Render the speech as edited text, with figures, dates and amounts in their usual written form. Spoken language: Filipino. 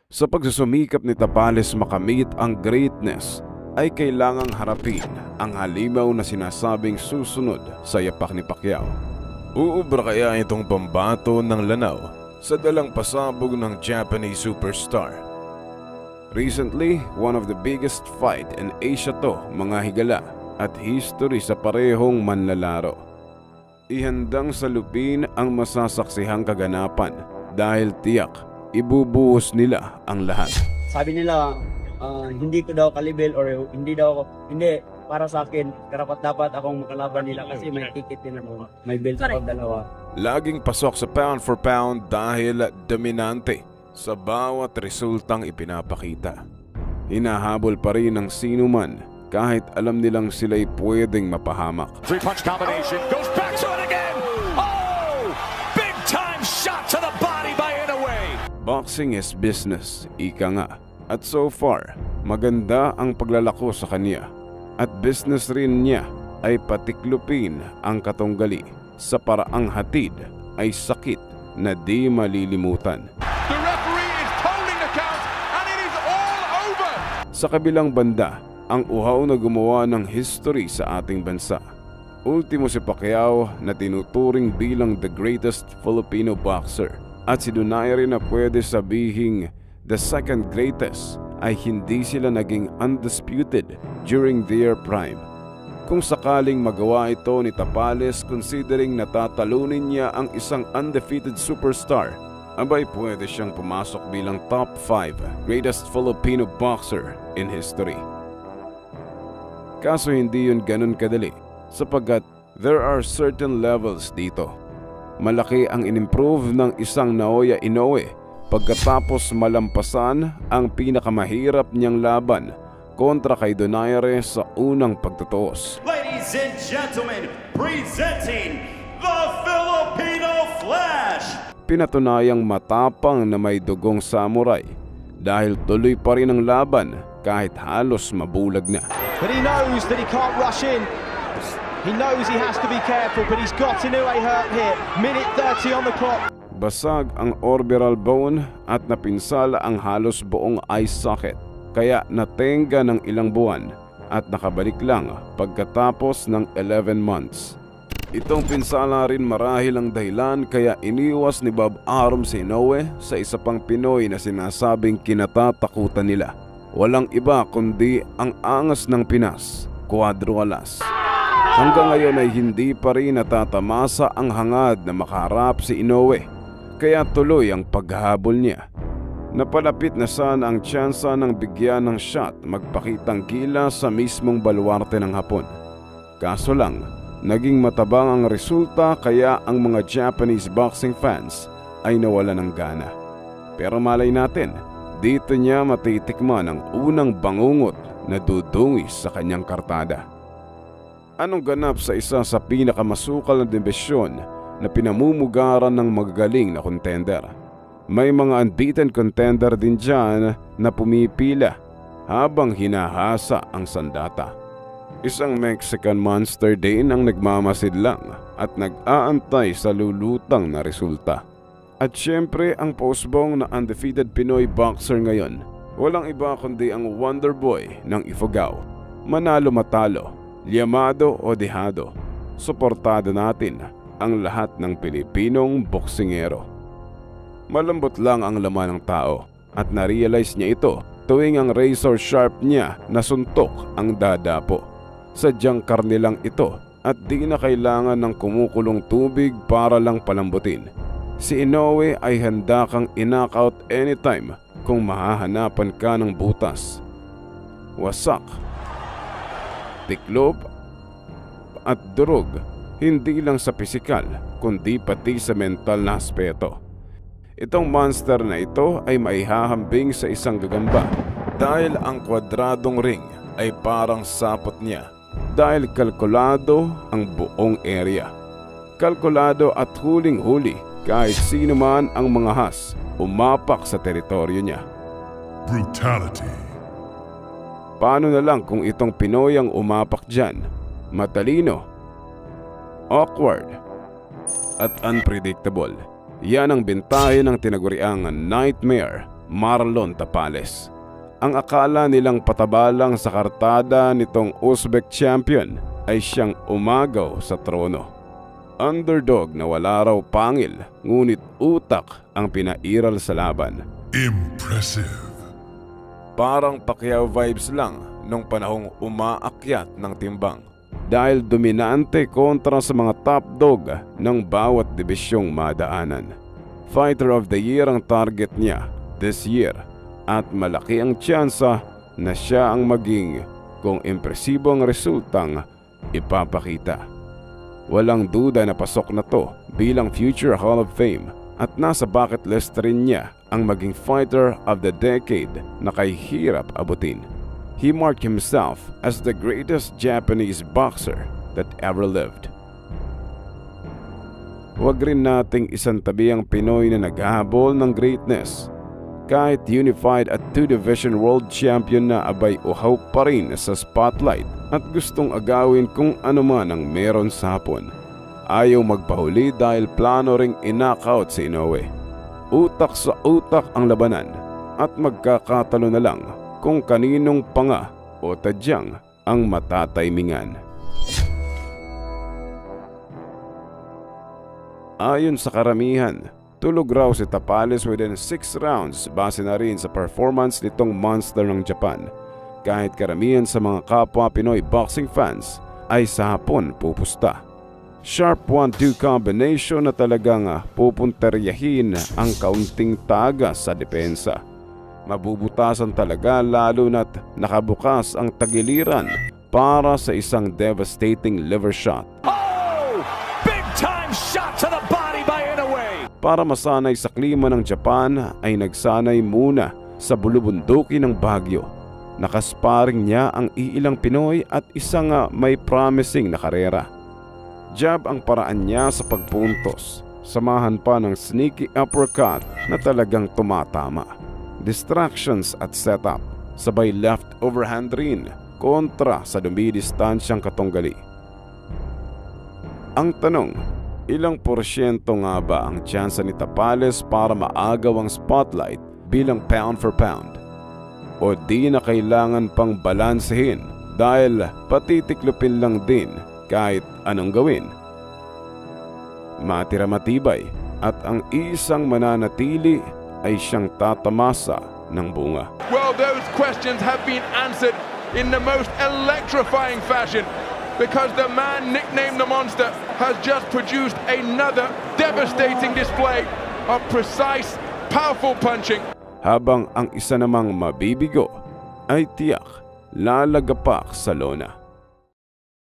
Sa pagsusumikap ni Tapales makamit ang greatness, ay kailangang harapin ang halimaw na sinasabing susunod sa yapak ni Pacquiao. Uubra kaya itong pambato ng Lanao sa dalang pasabog ng Japanese superstar? Recently, one of the biggest fight in Asia to, mga higala, at history sa parehong manlalaro. Ihandang salupin ang masasaksihang kaganapan dahil tiyak ibubuhos nila ang lahat. Sabi nila, hindi ko daw kalibel or hindi para sa akin, karapat-dapat akong makalaban nila kasi may ticket din ako. May belt ako dalawa. Laging pasok sa pound for pound dahil dominante sa bawat resultang ipinapakita. Hinahabol pa rin ng sino man kahit alam nilang sila'y pwedeng mapahamak. Three-punch combination, goes back to it again! Oh! Big time shot to the body by Inoue! Boxing is business, ika nga. At so far, maganda ang paglalako sa kanya. At business rin niya ay patiklupin ang katunggali sa paraang hatid ay sakit na di malilimutan. The referee is holding the count and it is all over! Sa kabilang banda, ang uhaw na gumawa ng history sa ating bansa. Ultimo si Pacquiao na tinuturing bilang the greatest Filipino boxer. At si Donaire na pwede sabihing the second greatest ay hindi sila naging undisputed during their prime. Kung sakaling magawa ito ni Tapales considering natatalunin niya ang isang undefeated superstar, abay pwede siyang pumasok bilang top 5 greatest Filipino boxer in history. Kaso hindi yun ganun kadali sapagkat there are certain levels dito. Malaki ang inimprove ng isang Naoya Inoue pagkatapos malampasan ang pinakamahirap niyang laban kontra kay Donaire sa unang pagtutuos. Ladies and gentlemen, presenting the Filipino Flash! Pinatunayang matapang na may dugong samurai dahil tuloy pa rin ang laban kahit halos mabulag na. But he knows that he can't rush in. He knows he has to be careful, but he's got Inoue hurt here. Minute 30 on the clock. Basag ang orbital bone at napinsala ang halos buong eye socket, kaya natenga ng ilang buwan at nakabalik lang pagkatapos ng 11 months. Itong pinsala rin marahil ang dahilan kaya iniwas ni Bob Arum si Inoue sa isa pang Pinoy na sinasabing kinatatakutan nila. Walang iba kundi ang angas ng Pinas, Cuadro Alas. Hanggang ngayon ay hindi pa rin natatamasa ang hangad na makaharap si Inoue. Kaya tuloy ang paghahabol niya. Napalapit na sana ang tsansa ng bigyan ng shot magpakitang gila sa mismong baluarte ng Hapon. Kaso lang, naging matabang ang resulta kaya ang mga Japanese boxing fans ay nawala ng gana. Pero malay natin, dito niya matitikman ang unang bangungot na dudungis sa kanyang kartada. Anong ganap sa isa sa pinakamasukal na dibisyon na pinamumugaran ng magagaling na contender? May mga unbeaten contender din dyan na pumipila habang hinahasa ang sandata. Isang Mexican monster din ang nagmamasidlang at nag-aantay sa lulutang na resulta. At syempre ang postbong na undefeated Pinoy boxer ngayon, walang iba kundi ang Wonder Boy ng Ifugao. Manalo matalo, liyamado o dehado, suportado natin ang lahat ng Pilipinong boksingero. Malambot lang ang laman ng tao at na-realize niya ito tuwing ang razor sharp niya nasuntok ang dadapo. Sadyang karne lang ito at di na kailangan ng kumukulong tubig para lang palambutin. Si Inoue ay handa kang i-knockout anytime kung mahahanapan ka ng butas, wasak, tiklop at durog, hindi lang sa pisikal kundi pati sa mental na aspeto. Itong monster na ito ay maihahambing sa isang gagamba dahil ang kwadradong ring ay parang sapot niya dahil kalkulado ang buong area. Kalkulado at huling-huli kahit sino man ang mga has umapak sa teritoryo niya. Brutality. Paano na lang kung itong Pinoy ang umapak dyan? Matalino, awkward, at unpredictable. Yan ang bentahe ng tinaguriang nightmare Marlon Tapales. Ang akala nilang pataba lang sa kartada nitong Uzbek champion ay siyang umagaw sa trono. Underdog na wala raw pangil, ngunit utak ang pinairal sa laban. Impressive. Parang Pacquiao vibes lang nung panahong umaakyat ng timbang. Dahil dominante kontra sa mga top dog ng bawat dibisyong madaanan. Fighter of the Year ang target niya this year at malaki ang tsansa na siya ang maging kung impresibo ang resultang ipapakita. Walang duda na pasok na to bilang future Hall of Fame at nasa bucket list rin niya ang maging Fighter of the Decade na kahirap abutin. He marked himself as the greatest Japanese boxer that ever lived. Huwag rin nating isantabi ang Pinoy na naghahabol ng greatness. Kahit unified at 2-division world champion na, abay uhaw pa rin sa spotlight at gustong agawin kung ano man ang meron sa hapon. Ayaw magpahuli dahil plano ring in-knockout si Inoue. Utak sa utak ang labanan at magkakatalo na lang kung kaninong panga o tadyang ang matataymingan. Ayon sa karamihan, tulog raw si Tapales within 6 rounds base na rin sa performance nitong monster ng Japan. Kahit karamihan sa mga kapwa Pinoy boxing fans ay sa hapon pupusta. Sharp 1-2 combination na talagang pupunteryahin ang kaunting tagas sa depensa. Mabubutasan talaga lalo na't nakabukas ang tagiliran para sa isang devastating liver shot. Oh! Big time shot to the body by Inoue! Para masanay sa klima ng Japan ay nagsanay muna sa bulubunduki ng Baguio. Nakasparing niya ang iilang Pinoy at isang may promising na karera. Jab ang paraan niya sa pagpuntos, samahan pa ng sneaky uppercut na talagang tumatama. Distractions at setup, sabay left overhand rin kontra sa dumidistansyang katunggali. Ang tanong, ilang porsyento nga ba ang tsansa ni Tapales para maagaw ang spotlight bilang pound for pound? O di na kailangan pang balansehin dahil patitiklopin lang din kahit anong gawin? Matira matibay at ang isang mananatili ay siyang tatamasa ng bunga. Well, those questions have been answered in the most electrifying fashion because the man nicknamed the Monster has just produced another devastating display of precise, powerful punching. Habang ang isa namang mabibigo ay tiyak lalagapak sa lona.